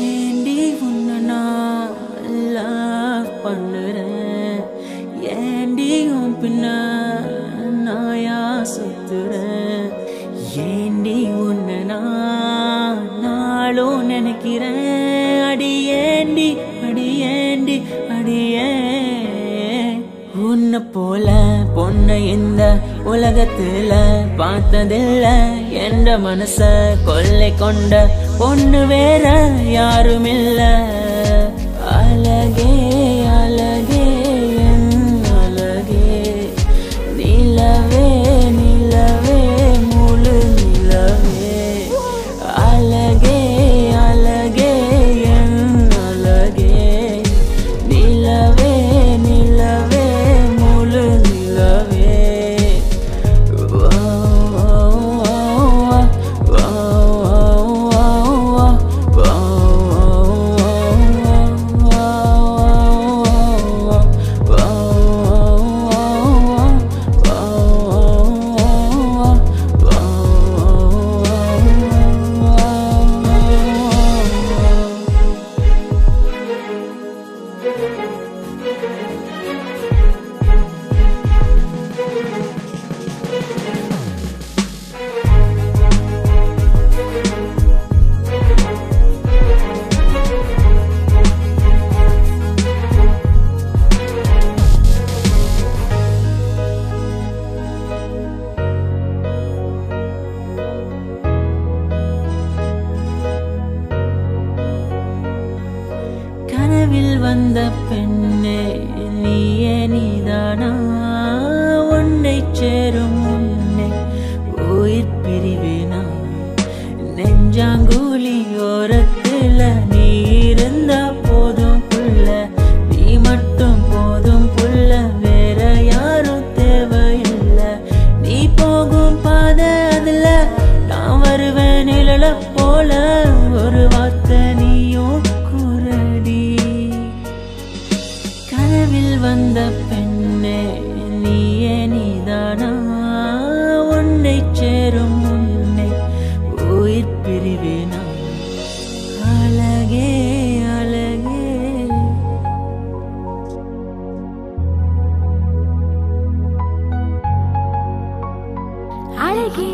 ஏண்டி உன்னை நான் love பண்ணுறேன், ஏண்டி உன் பின்ன நாயா சுத்துறேன், ஏண்டி உன்னை நான் நாளும் நினைக்கிறேன், அடியேண்டி அடியேண்டி அடியே. உன்னை போல பொண்ணை இந்த உலகத்துல பார்த்ததில்ல, என்ற மனச கொள்ளை கொண்ட பொண்ணு வேற யாருமில்ல. அழகே அழகே என் அழகே, நிலவே நிலவே முழு நிலவே. அழகே அழகே என் அழகே, நிலவே நிலவே முழு நிலவே. கனவில் வந்த பெண்ணே நீயே நீதானா, உன்னை சேரும் முன்னே உயிர் பிரிவேனா. நெஞ்சாங்கூலி ஓரத்துல நீ இருந்தா போதும் புள்ள, நீ மட்டும் போதும் புள்ள, வேற யாரும் தேவையில்லை. நீ போகும் பாதை அதுல நான் வருவேன் நிழல போல, ஒரு வார்த்தை நீயும் குரடி. கனவில் வந்த பெண்ணே நீயே நீதானா, உன்னை சேரும் முன்னே உயிர் பிரிவேனா. அழகே அழகே அழகே